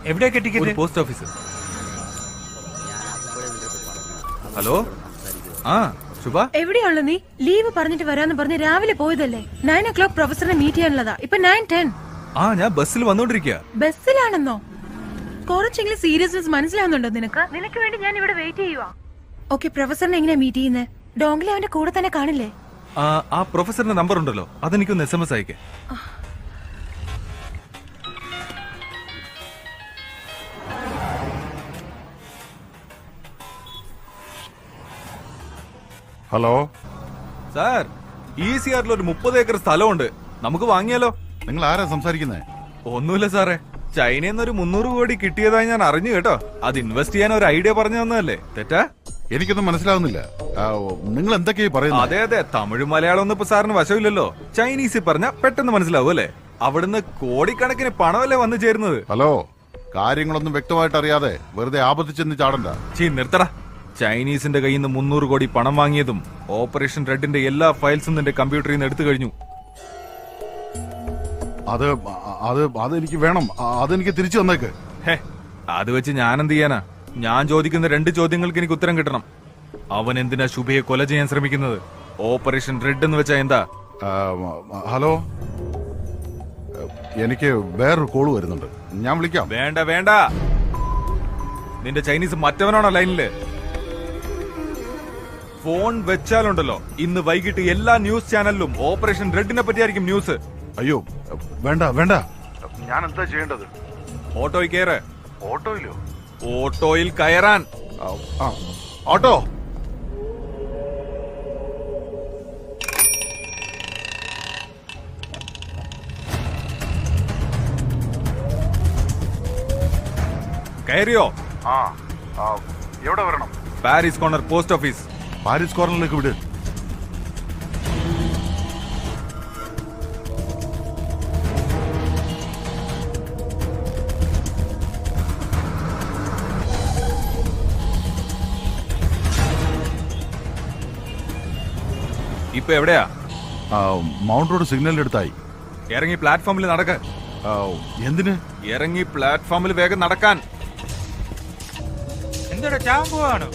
എവിടെയൊക്കെ ticket? Post office. Hello, ആ ശുഭ, എവിടെയാണല്ലോ നീ? ലീവ് പറഞ്ഞിട്ട് വരാന്ന് പറഞ്ഞ് രാവിലെ പോയതല്ലേ? 9 o'clock പ്രൊഫസറെ മീറ്റ് ചെയ്യാനുള്ളതാ. ഇപ്പൊ 9:10. ആ ഞാൻ ബസ്സിൽ വന്നോണ്ടിരിക്കുക. ബസ്സിലാണെന്നോ? കുറച്ചെങ്കിലും സീരിയസ്നെസ് മനസ്സിലാവുന്നുണ്ടോ നിനക്ക്? നിനക്ക് വേണ്ടി ഞാൻ ഇവിടെ വെയിറ്റ് ചെയ്യുവാ. ഓക്കെ, പ്രൊഫസറിനെ എങ്ങനെയാ മീറ്റ് ചെയ്യുന്നത്? ഡോംഗ്ലി അവന്റെ കൂടെ തന്നെ കാണില്ലേ? ആ പ്രൊഫസറിന്റെ നമ്പർ ഉണ്ടല്ലോ, അതെനിക്കൊന്ന് SMS അയക്കേ. ഹലോ സാർ, ECRൽ ഒരു 30 ഏക്കർ സ്ഥലമുണ്ട്, നമുക്ക് വാങ്ങിയാലോ? നിങ്ങൾ ആരാ സംസാരിക്കുന്നേ? ഒന്നുമില്ല സാറേ, ചൈനയിൽ നിന്ന് ഒരു 300 കോടി കിട്ടിയതായി ഞാൻ അറിഞ്ഞു കേട്ടോ. അത് ഇൻവെസ്റ്റ് ചെയ്യാൻ ഒരു ഐഡിയ പറഞ്ഞു തന്നതല്ലേ? തെറ്റാ? എനിക്കൊന്നും മനസ്സിലാവുന്നില്ല. നിങ്ങൾ എന്തൊക്കെയാ പറയുന്നത്? അതെ അതെ, തമിഴ് മലയാളം ഒന്നും ഇപ്പൊ സാറിന് വശമില്ലല്ലോ. ചൈനീസിൽ പറഞ്ഞ പെട്ടെന്ന് മനസ്സിലാവും അല്ലേ? അവിടുന്ന് കോടിക്കണക്കിന് പണമല്ലേ വന്നു ചേരുന്നത്. ഹലോ, കാര്യങ്ങളൊന്നും വ്യക്തമായിട്ട് അറിയാതെ വെറുതെ ആപത്തിച്ചെന്ന് ചാടണ്ട. നിർത്തടാ. ചൈനീസിന്റെ കയ്യിൽ നിന്ന് 300 കോടി പണം വാങ്ങിയതും ഓപ്പറേഷൻ റെഡിന്റെ എല്ലാ ഫയൽസും നിന്റെ കമ്പ്യൂട്ടറിൽ നിന്ന് എടുത്തു കഴിഞ്ഞു. അതെനിക്ക് വേണം. അതെനിക്ക് തിരിച്ചു തന്നേക്ക്. അത് വെച്ച് ഞാൻ എന്ത് ചെയ്യാനാ? ഞാൻ ചോദിക്കുന്ന 2 ചോദ്യങ്ങൾക്ക് എനിക്ക് ഉത്തരം കിട്ടണം. അവൻ എന്തിനാ ശുഭയെ കൊല ചെയ്യാൻ ശ്രമിക്കുന്നത്? ഓപ്പറേഷൻ റെഡ് എന്ന് വെച്ചാ എന്താ? ഹലോ, എനിക്ക് വേറൊരു കോള് വരുന്നുണ്ട്, ഞാൻ വിളിക്കാം. വേണ്ട വേണ്ട, നിന്റെ ചൈനീസ് മറ്റവനാണോ ലൈനില്? ഫോൺ വെച്ചാലുണ്ടല്ലോ, ഇന്ന് വൈകിട്ട് എല്ലാ ന്യൂസ് ചാനലിലും ഓപ്പറേഷൻ റെഡിനെ പറ്റിയായിരിക്കും ന്യൂസ്. അയ്യോ വേണ്ട വേണ്ട, ഞാൻ എന്താ ചെയ്യേണ്ടത്? ഓട്ടോയിൽ കയറ്. ഓട്ടോയിലോ? ഓട്ടോയിൽ കയറാൻ. ഓട്ടോ. കയറിയോ? എവിടെ വരണം? Parry's corner post office. Parry's കോർണറിലേക്ക് വിട്. ഇപ്പൊ എവിടെയാ? മൗണ്ട് റോഡ് സിഗ്നലിന്റെ അടുത്തായി. ഇറങ്ങി പ്ലാറ്റ്ഫോമിൽ നടക്ക. എന്തിന്? ഇറങ്ങി പ്ലാറ്റ്ഫോമിൽ വേഗം നടക്കാൻ. എന്തൊരു ചാമ്പുവാണ്?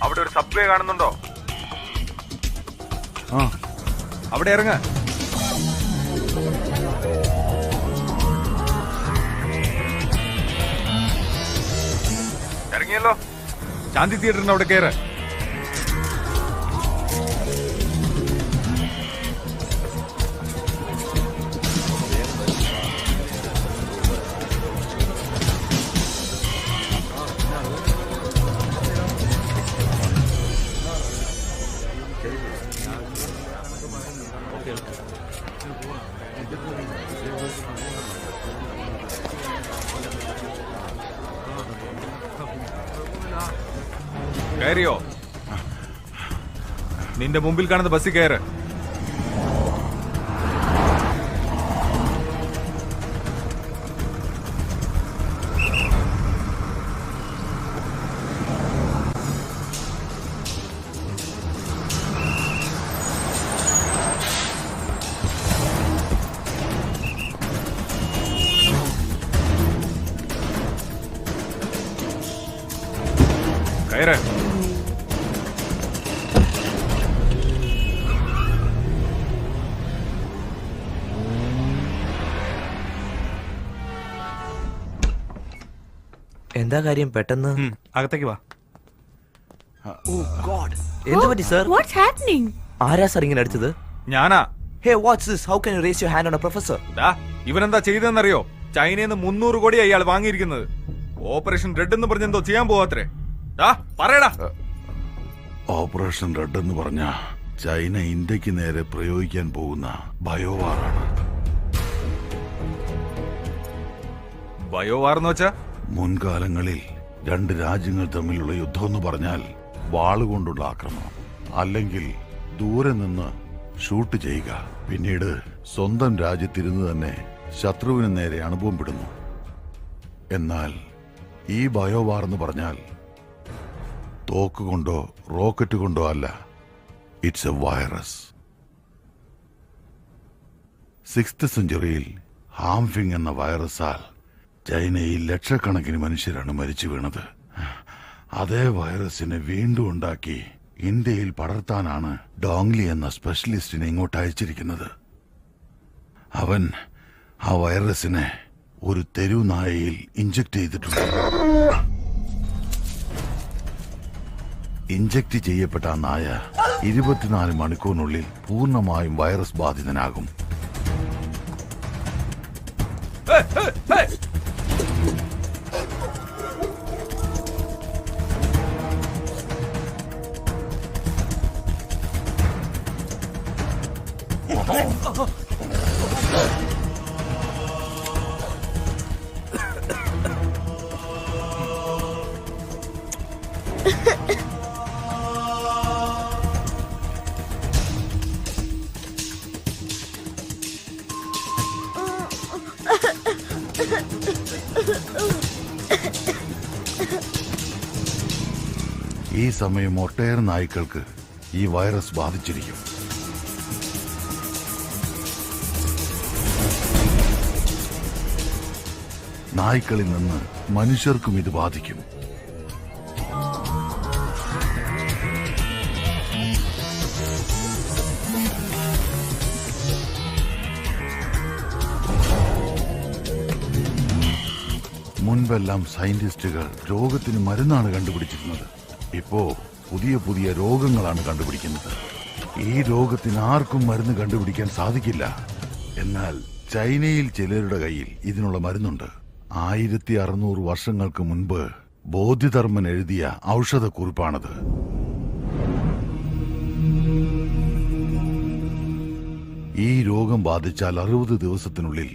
അവിടെ ഒരു സബ്വേ കാണുന്നുണ്ടോ? അവിടെ ഇറങ്ങ. ഇറങ്ങിയല്ലോ. ശാന്തി തിയേറ്ററിന് അവിടെ കയറ്. കയറിയോ? നിന്റെ മുമ്പിൽ കാണുന്ന ബസ്സിൽ കയറ്. കയറ്. എന്താ കാര്യം പെട്ടെന്ന്? അകത്തേക്ക് വാ. എന്ത് പറ്റി സർ? What's happening? ആരാ സർ ഇങ്ങനെ അടിച്ചത്? ഞാനാ. Hey what's this? How can you raise your hand on a professor? ഇവനെന്താ ചെയ്തതെന്നറിയോ? ചൈനയിൽ നിന്ന് 300 കോടി അയാൾ വാങ്ങിയിരിക്കുന്നത്. ഓപ്പറേഷൻ റെഡ് എന്ന് പറഞ്ഞെന്തോ ചെയ്യാൻ പോവാത്രേ. പറയടാ. ഓപ്പറേഷൻ റെഡ് എന്ന് പറഞ്ഞ ചൈന ഇന്ത്യക്ക് നേരെ പ്രയോഗിക്കാൻ പോകുന്ന ബയോവാറാണ്. ബയോവാർ എന്ന് വെച്ചാ? മുൻകാലങ്ങളിൽ രണ്ട് രാജ്യങ്ങൾ തമ്മിലുള്ള യുദ്ധം എന്ന് പറഞ്ഞാൽ വാളുകൊണ്ടുള്ള ആക്രമണം, അല്ലെങ്കിൽ ദൂരെ നിന്ന് ഷൂട്ട് ചെയ്യുക, പിന്നീട് സ്വന്തം രാജ്യത്തിരുന്ന് തന്നെ ശത്രുവിന് നേരെ അണുബോംബിടുന്നു. എന്നാൽ ഈ ബയോവാർ എന്ന് പറഞ്ഞാൽ തോക്കുകൊണ്ടോ റോക്കറ്റ് കൊണ്ടോ അല്ല, ഇറ്റ്സ് എ വൈറസ്. 6th സെഞ്ചുറിയിൽ ഹാംഫിങ് എന്ന വൈറസാൽ ചൈനയിൽ ലക്ഷക്കണക്കിന് മനുഷ്യരാണ് മരിച്ചു വീണത്. അതേ വൈറസിനെ വീണ്ടും ഉണ്ടാക്കി ഇന്ത്യയിൽ പടർത്താനാണ് ഡോങ്ലി എന്ന സ്പെഷ്യലിസ്റ്റിനെ ഇങ്ങോട്ട് അയച്ചിരിക്കുന്നത്. അവൻ ആ വൈറസിനെ ഒരു തെരുവ് നായയിൽ ഇഞ്ചക്ട് ചെയ്തിട്ടുണ്ട്. ഇഞ്ചക്ട് ചെയ്യപ്പെട്ട ആ നായ 24 മണിക്കൂറിനുള്ളിൽ പൂർണ്ണമായും വൈറസ് ബാധിതനാകും. ഈ സമയം ഒട്ടേറെ നായ്ക്കൾക്ക് ഈ വൈറസ് ബാധിച്ചിരിക്കും. നായ്ക്കളിൽ നിന്ന് മനുഷ്യർക്കും ഇത് ബാധിക്കും. മുൻപെല്ലാം സയന്റിസ്റ്റുകൾ രോഗത്തിന് മരുന്നാണ് കണ്ടുപിടിച്ചിരുന്നത്. ഇപ്പോ പുതിയ പുതിയ രോഗങ്ങളാണ് കണ്ടുപിടിക്കുന്നത്. ഈ രോഗത്തിന് ആർക്കും മരുന്ന് കണ്ടുപിടിക്കാൻ സാധിക്കില്ല. എന്നാൽ ചൈനയിൽ ചിലരുടെ കയ്യിൽ ഇതിനുള്ള മരുന്നുണ്ട്. 1600 വർഷങ്ങൾക്ക് മുൻപ് ബോധിധർമ്മൻ എഴുതിയ ഔഷധക്കുറിപ്പാണത്. ഈ രോഗം ബാധിച്ചാൽ 60 ദിവസത്തിനുള്ളിൽ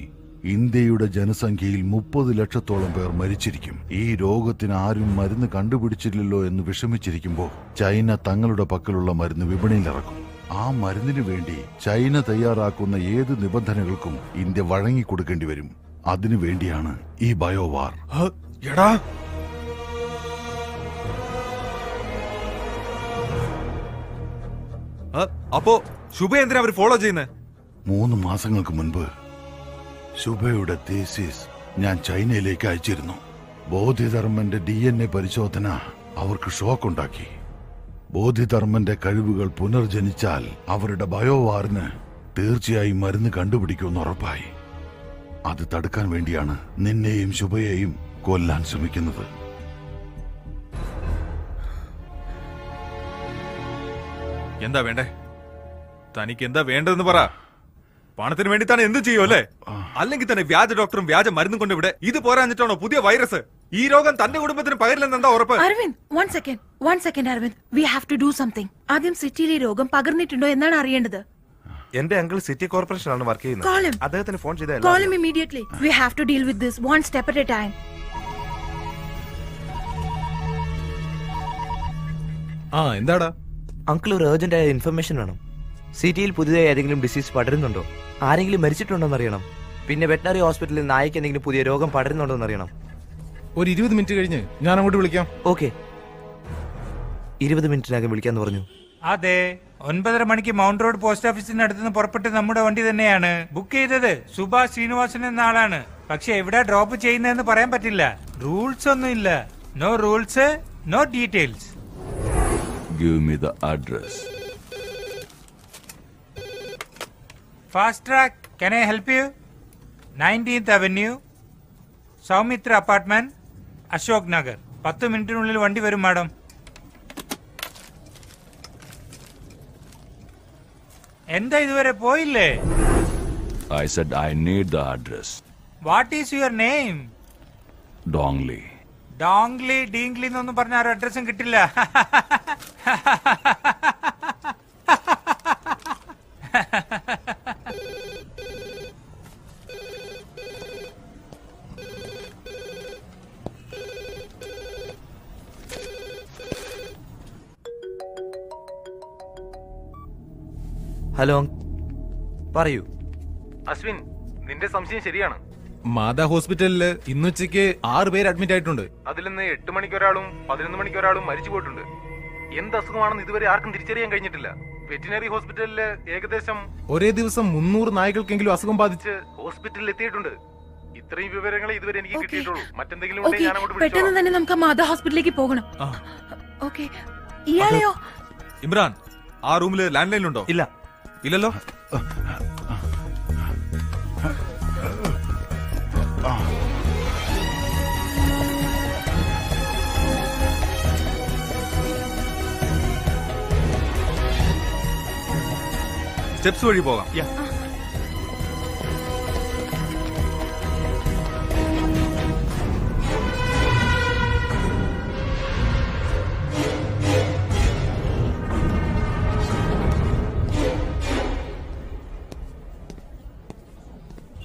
ഇന്ത്യയുടെ ജനസംഖ്യയിൽ 30 ലക്ഷത്തോളം പേർ മരിച്ചിരിക്കും. ഈ രോഗത്തിന് ആരും മരുന്ന് കണ്ടുപിടിച്ചില്ലല്ലോ എന്ന് വിഷമിച്ചിരിക്കുമ്പോൾ ചൈന തങ്ങളുടെ പക്കലുള്ള മരുന്ന് വിപണിയിലിറക്കും. ആ മരുന്നിനു വേണ്ടി ചൈന തയ്യാറാക്കുന്ന ഏത് നിബന്ധനകൾക്കും ഇന്ത്യ വഴങ്ങിക്കൊടുക്കേണ്ടി വരും. അതിനു വേണ്ടിയാണ് ഈ ബയോവാർ. എടാ, അപ്പോ ശുഭ എന്തിനാ അവർ ഫോളോ ചെയ്യുന്നത്? 3 മാസങ്ങൾക്ക് മുൻപ് ശുഭയുടെ തീസിസ് ഞാൻ ചൈനയിലേക്ക് അയച്ചിരുന്നു. ബോധിധർമ്മന്റെ DNA പരിശോധന അവർക്ക് ഷോക്കുണ്ടാക്കി. ബോധിധർമ്മന്റെ കഴിവുകൾ പുനർജനിച്ചാൽ അവരുടെ ബയോവാറിന് തീർച്ചയായും മരുന്ന് കണ്ടുപിടിക്കുമെന്ന് ഉറപ്പായി. അത് തടുക്കാൻ വേണ്ടിയാണ് നിന്നെയും ശുഭയെയും കൊല്ലാൻ ശ്രമിക്കുന്നത്. എന്താ വേണ്ടേ? തനിക്ക് എന്താ വേണ്ടതെന്ന് പറ. പണത്തിന് വേണ്ടി തന്നെ എന്തും ചെയ്യും അല്ലേ? അല്ലെങ്കിൽ തന്നെ വ്യാജ ഡോക്ടറും വ്യാജ മരുന്നും കൊണ്ട് ഇവിടെ ഇത് പോരാഞ്ഞിട്ടാണോ പുതിയ വൈറസ്? ഈ രോഗം തന്റെ കുടുംബത്തിന് പകരില്ലെന്ന് എന്താ ഉറപ്പ്? Aravind, one second Aravind, we have to do something. ആദ്യം സിറ്റിയിൽ ഈ രോഗം പകർന്നിട്ടുണ്ടോ എന്നാണ് അറിയേണ്ടത്. എന്റെ അങ്കിൾ സിറ്റി കോർപ്പറേഷനിലാണ് വർക്ക് Call him. ചെയ്യുന്നത്. അദ്ദേഹത്തിന് ഫോൺ ചെയ്ത Call him immediately. We have to deal with this one step at a time. എന്താടാ? അങ്കിൾ, ഒരു ഏർജന്റ് ആയ ഇൻഫർമേഷൻ വേണം. സിറ്റിയിൽ പുതിയതായി ഏതെങ്കിലും ഡിസീസ് പടരുന്നുണ്ടോ? ആരെങ്കിലും മരിച്ചിട്ടുണ്ടോ എന്നറിയണം. പിന്നെ വെറ്റനറി ഹോസ്പിറ്റലിൽ നായ്ക്ക് എന്തെങ്കിലും പുതിയ രോഗം പടരുന്നുണ്ടോ എന്നറിയണം. ഒരു 20 മിനിറ്റ് കഴിഞ്ഞ് ഞാൻ അങ്ങോട്ട് വിളിക്കാം. ഓക്കെ, 20 മിനിറ്റിനകം വിളിക്കാന്ന് പറഞ്ഞു. അതെ, 9:30 മണിക്ക് മൗണ്ട് റോഡ് പോസ്റ്റ് ഓഫീസിന് അടുത്തുനിന്ന് പുറപ്പെട്ട് നമ്മുടെ വണ്ടി തന്നെയാണ് ബുക്ക് ചെയ്തത്. സുഭാഷ് ശ്രീനിവാസൻ എന്ന ആളാണ്. പക്ഷെ എവിടെ ഡ്രോപ്പ് ചെയ്യുന്നതെന്ന് പറയാൻ പറ്റില്ല. റൂൾസ് ഒന്നും ഇല്ല. No rules, no details. Give me the address. Fast track, can I help you? 19th Avenue, Saumitra apartment, Ashok Nagar. 10 മിനിറ്റിനുള്ളിൽ വണ്ടി വരും മാഡം. എന്താ ഇതുവരെ പോയില്ലേ? I said I need the address. What is your name? Dongli. ഡോങ്ലി ഡീങ്ലി എന്നൊന്നും പറഞ്ഞ ആരും അഡ്രസ്സും കിട്ടില്ല. ഹലോ പറയൂ. അശ്വിൻ, നിന്റെ സംശയം ശരിയാണ്. മാതാ ഹോസ്പിറ്റലില് ഇന്നുച്ചയ്ക്ക് 6 പേര് അഡ്മിറ്റ് ആയിട്ടുണ്ട്. അതിൽ നിന്ന് 8 മണിക്കൊരാളും 11 മണിക്കൊരാളും മരിച്ചു പോയിട്ടുണ്ട്. എന്ത് അസുഖമാണെന്ന് ഇതുവരെ ആർക്കും തിരിച്ചറിയാൻ കഴിഞ്ഞിട്ടില്ല. വെറ്റിനറി ഹോസ്പിറ്റലില് ഏകദേശം ഒരേ ദിവസം 300 നായ്ക്കൾക്കെങ്കിലും അസുഖം ബാധിച്ച് ഹോസ്പിറ്റലിൽ എത്തിയിട്ടുണ്ട്. ഇത്രയും വിവരങ്ങളെ ഇതുവരെ എനിക്ക് Okay. കിട്ടിയിട്ടുള്ളൂ. മറ്റെന്തെങ്കിലും ഓക്കെ ഉണ്ടെങ്കിൽ ഞാൻ അങ്ങോട്ട് പെട്ടെന്ന് വിളിച്ചോളാം. തന്നെ നമുക്ക് ആ മാതാ ഹോസ്പിറ്റലിലേക്ക് പോകണം. ആ. ഓക്കെ ഇയാളെയോ? ഇമ്രാൻ, ആ റൂമില് ലാൻഡ് ലൈൻ ഉണ്ടോ? ഇല്ല. ഇല്ലല്ലോ. സ്റ്റെപ്സ് വഴി പോകാം.